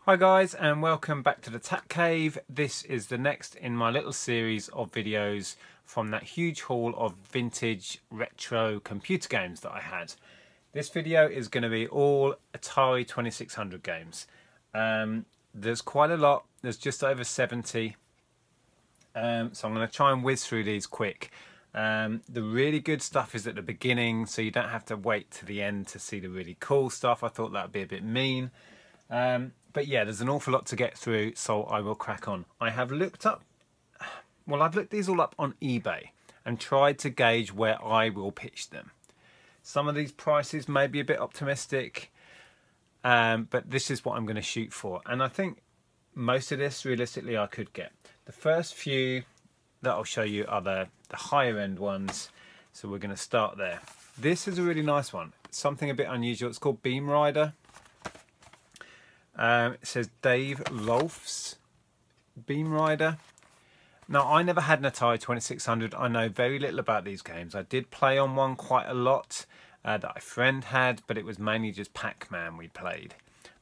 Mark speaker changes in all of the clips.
Speaker 1: Hi guys, and welcome back to the Tap Cave. This is the next in my little series of videos from that huge haul of vintage retro computer games that I had. This video is going to be all Atari 2600 games. There's quite a lot, there's just over 70, so I'm going to try and whiz through these quick. The really good stuff is at the beginning, so you don't have to wait to the end to see the really cool stuff. I thought that would be a bit mean. But yeah, there's an awful lot to get through, so I will crack on. I've looked these all up on eBay and tried to gauge where I will pitch them. Some of these prices may be a bit optimistic, but this is what I'm going to shoot for. And I think most of this, realistically, I could get. The first few that I'll show you are the higher end ones, so we're going to start there. This is a really nice one, something a bit unusual. It's called Beam Rider. It says Dave Rolf's Beam Rider. Now, I never had an Atari 2600. I know very little about these games. I did play on one quite a lot that a friend had, but it was mainly just Pac-Man we played.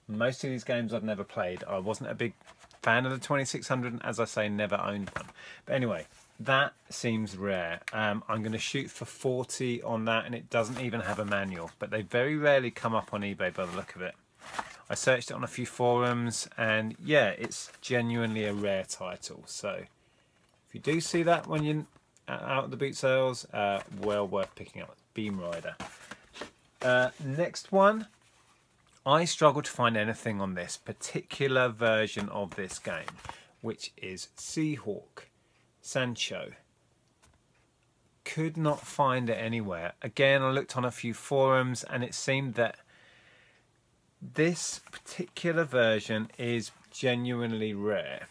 Speaker 1: Most of these games I've never played. I wasn't a big fan of the 2600, and as I say, never owned one. But anyway, that seems rare. I'm going to shoot for 40 on that, and it doesn't even have a manual. But they very rarely come up on eBay by the look of it. I searched it on a few forums, and yeah, it's genuinely a rare title. So if you do see that when you're out at the boot sales, well worth picking up. Beam Rider. Next one, I struggled to find anything on this particular version of this game, which is Seahawk Sancho. Could not find it anywhere. Again, I looked on a few forums, and it seemed that this particular version is genuinely rare.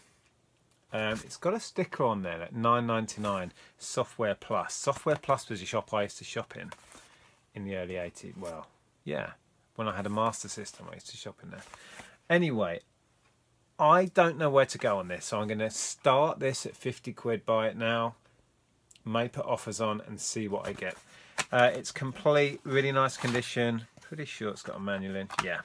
Speaker 1: It's got a sticker on there at $9.99, Software Plus. Software Plus was a shop I used to shop in the early 80s. Well, yeah, when I had a Master System, I used to shop in there. Anyway, I don't know where to go on this, so I'm going to start this at 50 quid, buy it now. May put offers on and see what I get. It's complete, really nice condition. Pretty sure it's got a manual in. Yeah.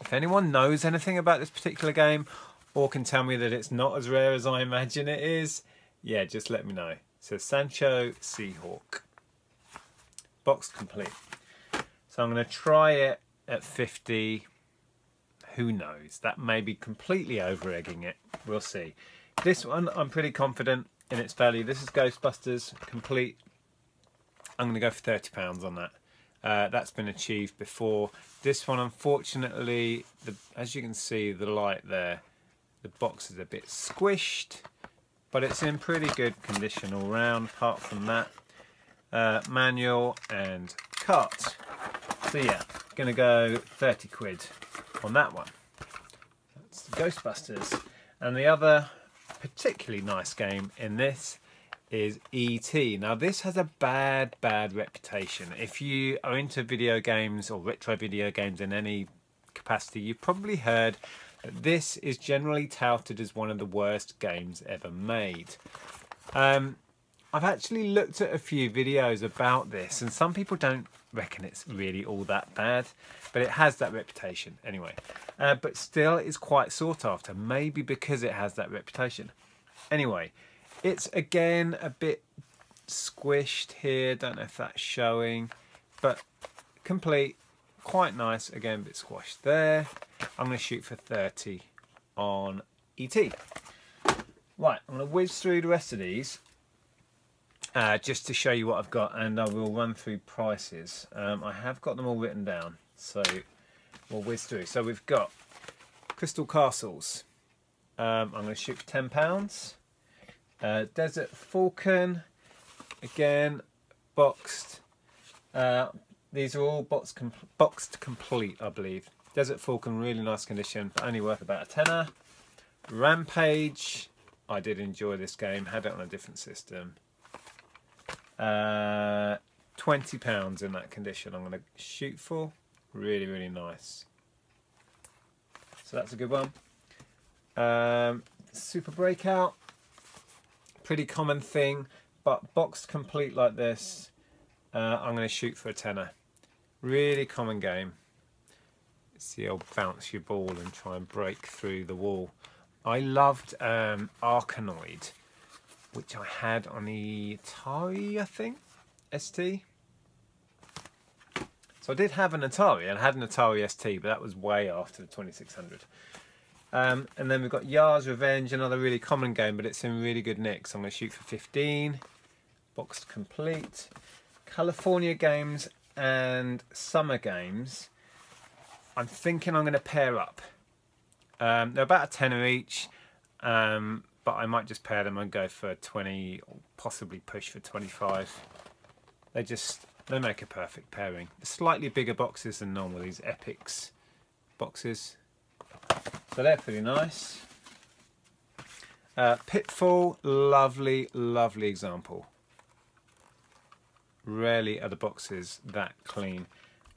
Speaker 1: If anyone knows anything about this particular game, or can tell me that it's not as rare as I imagine it is, yeah, just let me know. So Sancho Seahawk. Box complete. So I'm going to try it at 50. Who knows? That may be completely over-egging it. We'll see. This one, I'm pretty confident in its value. This is Ghostbusters complete. I'm going to go for £30 on that. That's been achieved before. This one, unfortunately, as you can see, the light there, the box is a bit squished, but it's in pretty good condition all round, apart from that. Manual and cart. So yeah, gonna go 30 quid on that one. That's the Ghostbusters. And the other particularly nice game in this is E.T. Now, this has a bad reputation. If you are into video games or retro video games in any capacity, you've probably heard that this is generally touted as one of the worst games ever made. I've actually looked at a few videos about this, and some people don't reckon it's really all that bad, but it has that reputation anyway. But still, it's quite sought after, maybe because it has that reputation. Anyway, it's again a bit squished here, don't know if that's showing, but complete, quite nice, again a bit squashed there. I'm going to shoot for 30 on E.T. Right, I'm going to whiz through the rest of these just to show you what I've got, and I will run through prices. I have got them all written down, so we'll whiz through. So we've got Crystal Castles. I'm going to shoot for £10. Desert Falcon, again boxed. These are all boxed complete, I believe. Desert Falcon, really nice condition, but only worth about a tenner. Rampage, I did enjoy this game, had it on a different system. £20 in that condition I'm going to shoot for. Really nice. So that's a good one. Super Breakout, pretty common thing, but boxed complete like this, I'm going to shoot for a tenner. Really common game. See, I'll bounce your ball and try and break through the wall. I loved Arkanoid, which I had on the Atari, I think, ST. So I did have an Atari, and I had an Atari ST, but that was way after the 2600. And then we've got Yars Revenge, another really common game, but it's in really good nick. So I'm going to shoot for 15. Boxed complete. California games and summer games. I'm thinking I'm going to pair up. They're about a tenner each, but I might just pair them and go for 20, or possibly push for 25. They make a perfect pairing. Slightly bigger boxes than normal, these Epics boxes. So they're pretty nice. Pitfall, lovely, lovely example. Rarely are the boxes that clean.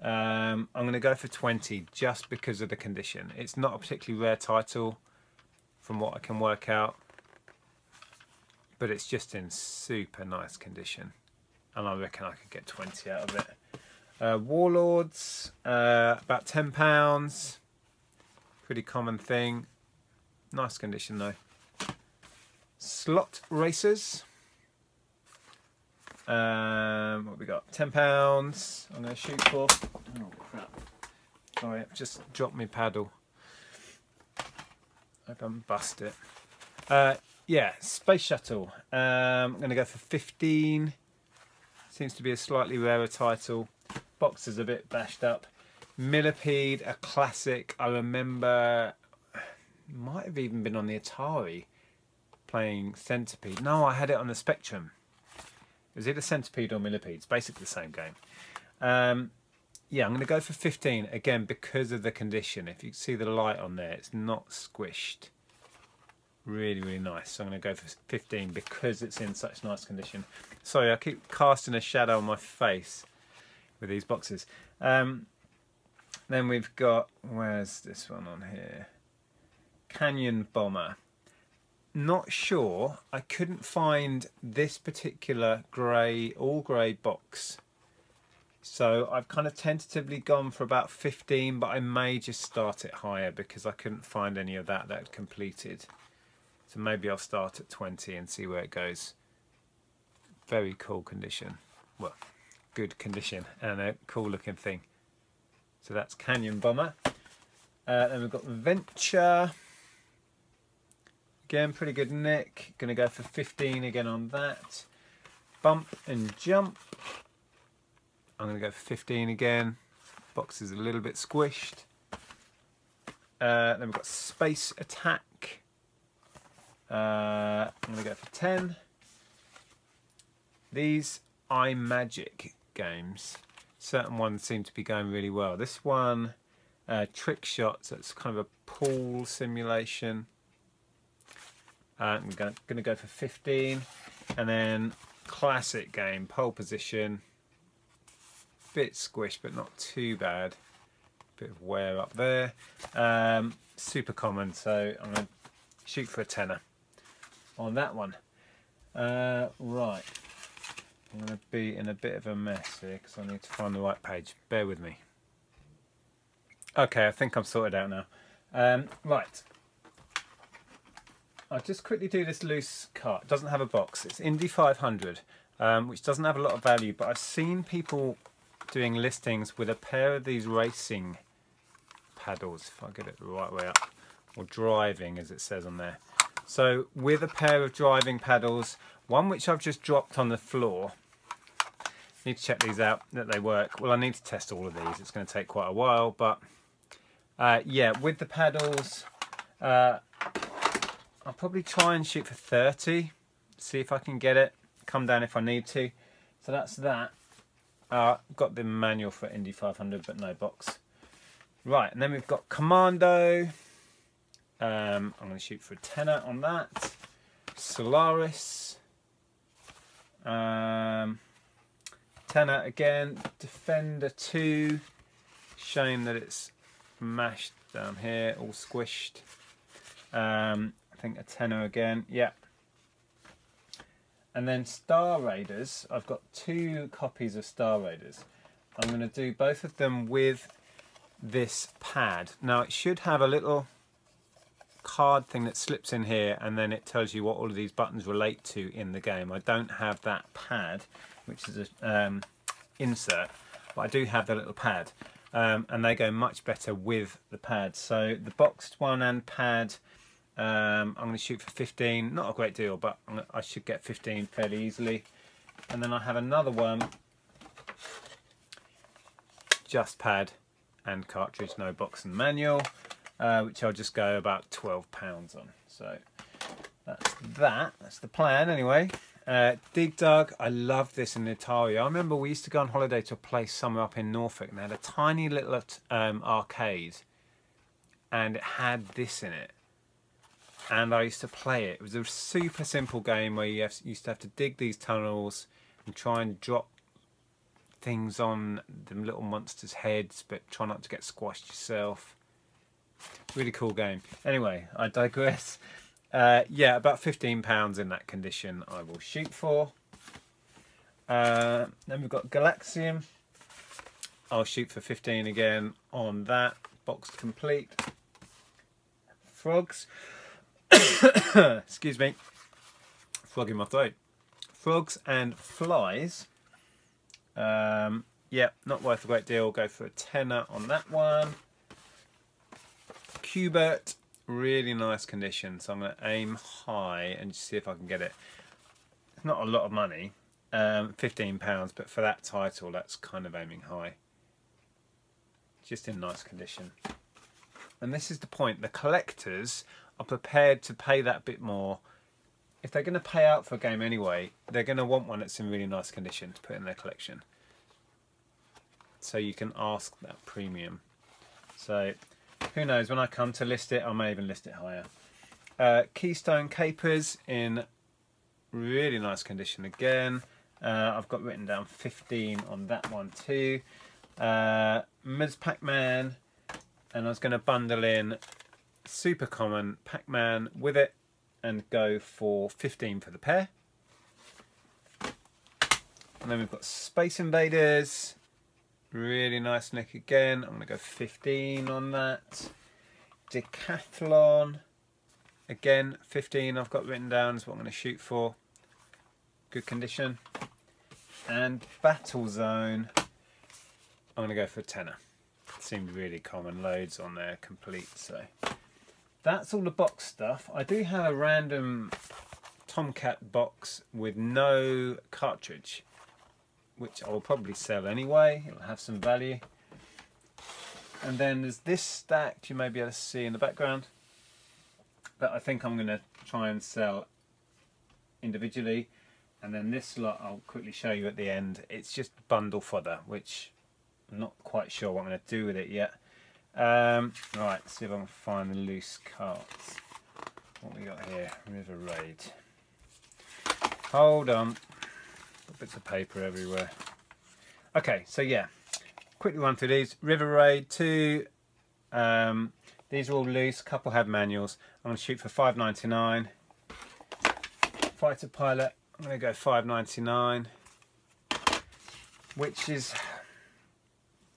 Speaker 1: I'm going to go for 20 just because of the condition. It's not a particularly rare title from what I can work out, but it's just in super nice condition, and I reckon I could get 20 out of it. Warlords, about £10. Pretty common thing. Nice condition though. Slot racers. What we got? £10. I'm going to shoot for. Oh crap! Sorry, I've just dropped my paddle. Hope I haven't bust it. Yeah, Space Shuttle. I'm going to go for 15. Seems to be a slightly rarer title. Box is a bit bashed up. Millipede, a classic. I remember, might have even been on the Atari, playing Centipede. No, I had it on the Spectrum. It was either Centipede or Millipede. It's basically the same game. Yeah, I'm going to go for 15 again because of the condition. If you see the light on there, it's not squished. Really, really nice. So I'm going to go for 15 because it's in such nice condition. Sorry, I keep casting a shadow on my face with these boxes. Then we've got, where's this one on here? Canyon Bomber. Not sure. I couldn't find this particular grey, all grey box. So I've kind of tentatively gone for about 15, but I may just start it higher because I couldn't find any of that had completed. So maybe I'll start at 20 and see where it goes. Very cool condition. Well, good condition and a cool looking thing. So that's Canyon Bomber. Then we've got Venture. Again, pretty good nick. Going to go for 15 again on that. Bump and Jump. I'm going to go for 15 again. Box is a little bit squished. Then we've got Space Attack. I'm going to go for 10. These iMagic games, certain ones seem to be going really well. This one, Trick Shot, so it's kind of a pool simulation. I'm going to go for 15. And then classic game, Pole Position. Bit squished, but not too bad. Bit of wear up there. Super common, so I'm going to shoot for a tenner on that one. Right. I'm going to be in a bit of a mess here because I need to find the right page. Bear with me. Okay, I think I'm sorted out now. Right. I'll just quickly do this loose cart. It doesn't have a box. It's Indy 500, which doesn't have a lot of value, but I've seen people doing listings with a pair of these racing paddles, if I get it the right way up, or driving as it says on there. So with a pair of driving paddles, one which I've just dropped on the floor. Need to check these out, that they work. Well, I need to test all of these. It's going to take quite a while, but yeah, with the paddles, I'll probably try and shoot for 30, see if I can get it, come down if I need to. So that's that. Got the manual for Indy 500, but no box. Right, and then we've got Commando. I'm going to shoot for a tenner on that. Solaris. Tenner again. Defender 2. Shame that it's mashed down here, all squished. I think a tenner again. Yeah. And then Star Raiders, I've got 2 copies of Star Raiders. I'm going to do both of them with this pad. Now it should have a little card thing that slips in here, and then it tells you what all of these buttons relate to in the game. I don't have that pad, which is a insert, but I do have the little pad, and they go much better with the pad. So the boxed one and pad, I'm going to shoot for 15. Not a great deal, but I should get 15 fairly easily. And then I have another one, just pad and cartridge, no box and manual, which I'll just go about £12 on. So that's the plan anyway. Dig Dug, I love this in Atari. I remember we used to go on holiday to a place somewhere up in Norfolk, and they had a tiny little arcade, and it had this in it. And I used to play it. It was a super simple game where you used to have to dig these tunnels and try and drop things on the little monsters' heads, but try not to get squashed yourself. Really cool game. Anyway, I digress. Yeah, about £15 in that condition I will shoot for. Then we've got Galaxian. I'll shoot for 15 again on that. Boxed complete. Frogs. Excuse me. Frog in my throat. Frogs and Flies. Yeah, not worth a great deal. Go for a tenner on that one. Cubert, really nice condition, so I'm going to aim high and see if I can get it. It's not a lot of money, £15, but for that title, that's kind of aiming high. Just in nice condition. And this is the point: the collectors are prepared to pay that bit more. If they're going to pay out for a game anyway, they're going to want one that's in really nice condition to put in their collection. So you can ask that premium. So who knows, when I come to list it, I may even list it higher. Keystone Capers in really nice condition again. I've got written down 15 on that one too. Ms. Pac-Man, and I was going to bundle in super common Pac-Man with it and go for 15 for the pair. And then we've got Space Invaders, really nice nick again. I'm going to go 15 on that. Decathlon, again 15 I've got written down is what I'm going to shoot for. Good condition. And Battle Zone, I'm going to go for a tenner. Seemed really common, loads on there, complete. So that's all the box stuff. I do have a random Tomcat box with no cartridge, which I will probably sell anyway. It'll have some value. And then there's this stacked, you may be able to see in the background, that I think I'm going to try and sell individually. And then this lot I'll quickly show you at the end. It's just bundle fodder, which I'm not quite sure what I'm going to do with it yet. Right, let's see if I can find the loose cards. What we got here? River Raid. Hold on. Got bits of paper everywhere. Okay, so yeah, quickly run through these. River Raid 2. These are all loose. Couple have manuals. I'm going to shoot for $5.99. Fighter Pilot, I'm going to go $5.99, which is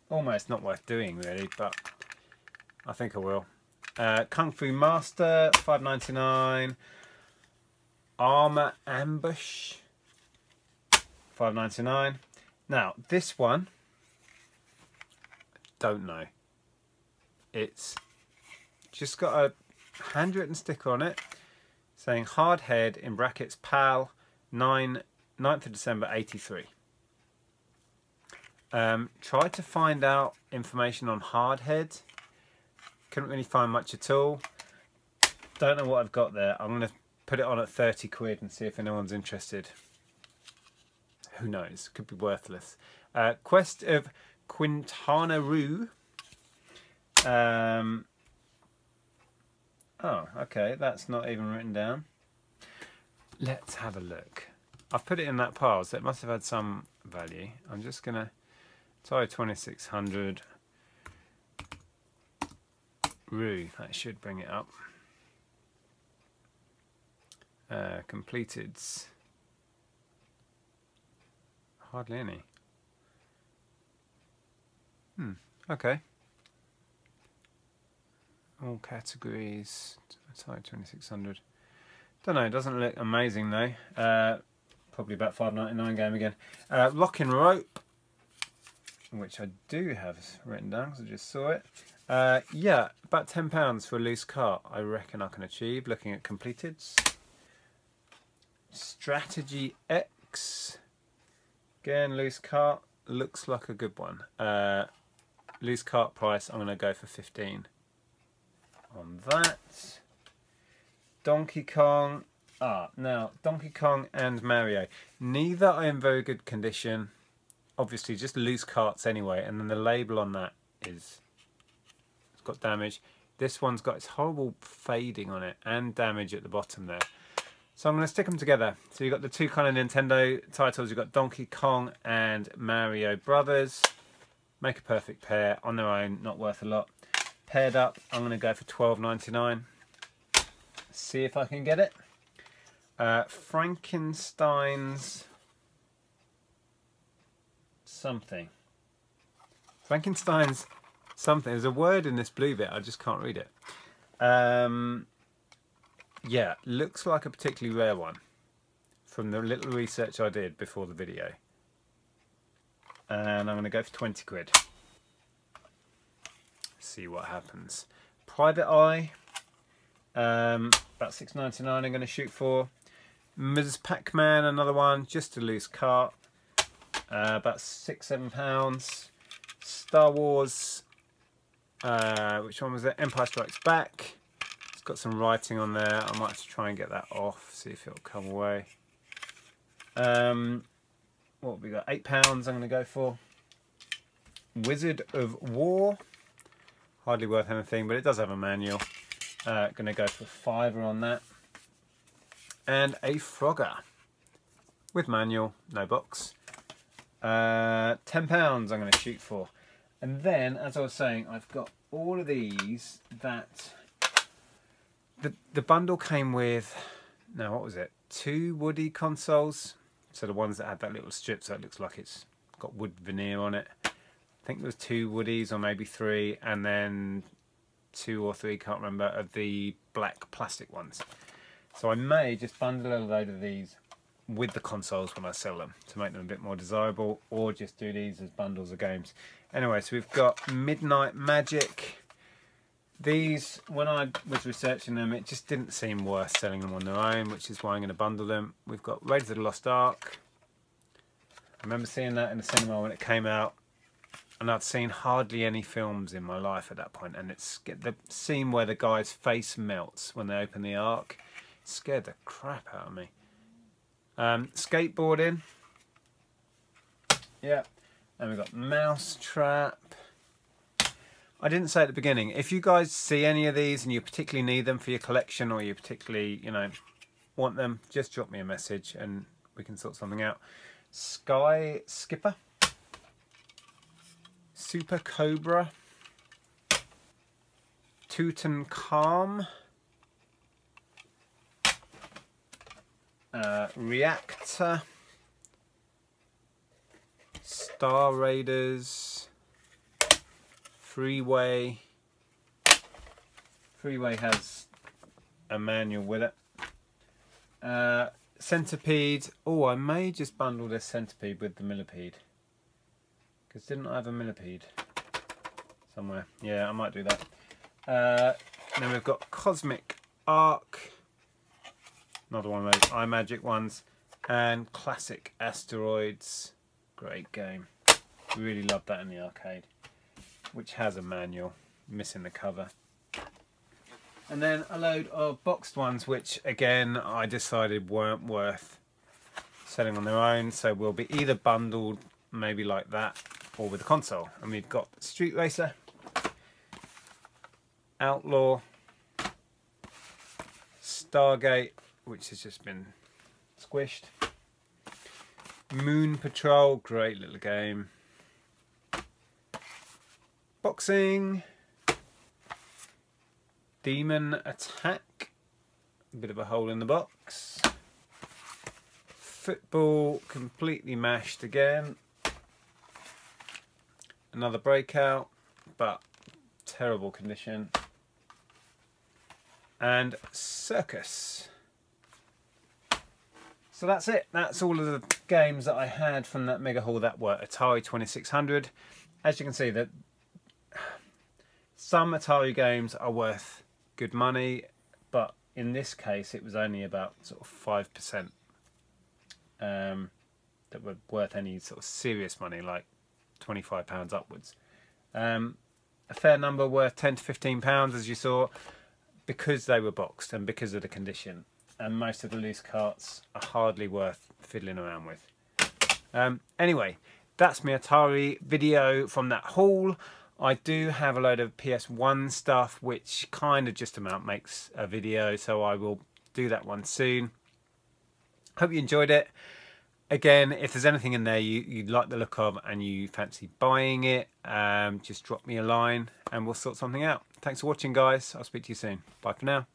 Speaker 1: almost not worth doing really, but I think I will. Kung Fu Master, $5.99. Armor Ambush, $5.99. Now this one, don't know. It's just got a handwritten sticker on it saying Hard Head in brackets PAL 9th of December 83. Tried to find out information on Hard Head. Couldn't really find much at all. Don't know what I've got there. I'm going to put it on at 30 quid and see if anyone's interested. Who knows? Could be worthless. Quest of Quintana Roo. Oh, okay. That's not even written down. Let's have a look. I've put it in that pile, so it must have had some value. I'm just going to try 2600 Roo. That should bring it up. Completed. hardly any. Okay. All categories. Atari 2600. Don't know, it doesn't look amazing though. Probably about $5.99 game again. Rockin' Rope, which I do have written down because I just saw it. Yeah, about £10 for a loose cart, I reckon I can achieve looking at completed. Strategy X, again loose cart, looks like a good one. Loose cart price, I'm going to go for 15 on that. Donkey Kong. Now Donkey Kong and Mario, neither are in very good condition. Obviously just loose carts anyway, and then the label on that is, it's got damage. This one's got its horrible fading on it and damage at the bottom there. So I'm going to stick them together. So you've got the two kind of Nintendo titles. You've got Donkey Kong and Mario Brothers. Make a perfect pair. On their own, not worth a lot. Paired up, I'm going to go for $12.99. See if I can get it. Frankenstein's something. Frankenstein's something. There's a word in this blue bit. I just can't read it. Yeah, looks like a particularly rare one from the little research I did before the video. And I'm going to go for 20 quid. See what happens. Private Eye, about $6.99 I'm going to shoot for. Ms. Pac-Man, another one, just a loose cart, about £6-7. Star Wars, which one was it? Empire Strikes Back. It's got some writing on there. I might have to try and get that off, see if it'll come away. What have we got? £8 I'm going to go for. Wizard of War. Hardly worth anything, but it does have a manual. Going to go for £5 on that. And a Frogger. With manual, no box. £10 I'm going to shoot for. And then, as I was saying, I've got all of these that... The bundle came with... Now, what was it? 2 Woody consoles. So the ones that had that little strip, so it looks like it's got wood veneer on it. I think there was 2 Woodies, or maybe 3, and then 2 or 3, can't remember, of the black plastic ones. So I may just bundle a load of these with the consoles when I sell them to make them a bit more desirable, or just do these as bundles of games. Anyway, so we've got Midnight Magic. These, when I was researching them, it just didn't seem worth selling them on their own, which is why I'm going to bundle them. We've got Raiders of the Lost Ark. I remember seeing that in the cinema when it came out, and I'd seen hardly any films in my life at that point, and it's the scene where the guy's face melts when they open the Ark. It scared the crap out of me. Skateboarding. Yeah. And we've got Mousetrap. I didn't say at the beginning, if you guys see any of these and you particularly need them for your collection, or you particularly, you know, want them, just drop me a message and we can sort something out. Sky Skipper. Super Cobra. Tutankhamun. Reactor. Star Raiders. Freeway. Freeway has a manual with it. Centipede. Oh, I may just bundle this Centipede with the Millipede. Because didn't I have a Millipede somewhere? Yeah, I might do that. Then we've got Cosmic Arc. Another one of those iMagic ones. And Classic Asteroids. Great game. Really loved that in the arcade. Which has a manual, missing the cover. And then a load of boxed ones, which again I decided weren't worth selling on their own, so will be either bundled, maybe like that, or with a console. And we've got Street Racer, Outlaw, Stargate, which has just been squished, Moon Patrol, great little game. Boxing, Demon Attack, a bit of a hole in the box. football, completely mashed again. Another Breakout, but terrible condition. And Circus. So that's it. That's all of the games that I had from that mega haul that were Atari 2600. As you can see, that some Atari games are worth good money, but in this case it was only about sort of 5% that were worth any sort of serious money, like £25 upwards. A fair number worth £10 to £15, as you saw, because they were boxed and because of the condition. And most of the loose carts are hardly worth fiddling around with. Anyway, that's my Atari video from that haul. I do have a load of PS1 stuff, which kind of just about makes a video, so I will do that one soon. Hope you enjoyed it. Again, if there's anything in there you like the look of and you fancy buying it, just drop me a line and we'll sort something out. Thanks for watching, guys. I'll speak to you soon. Bye for now.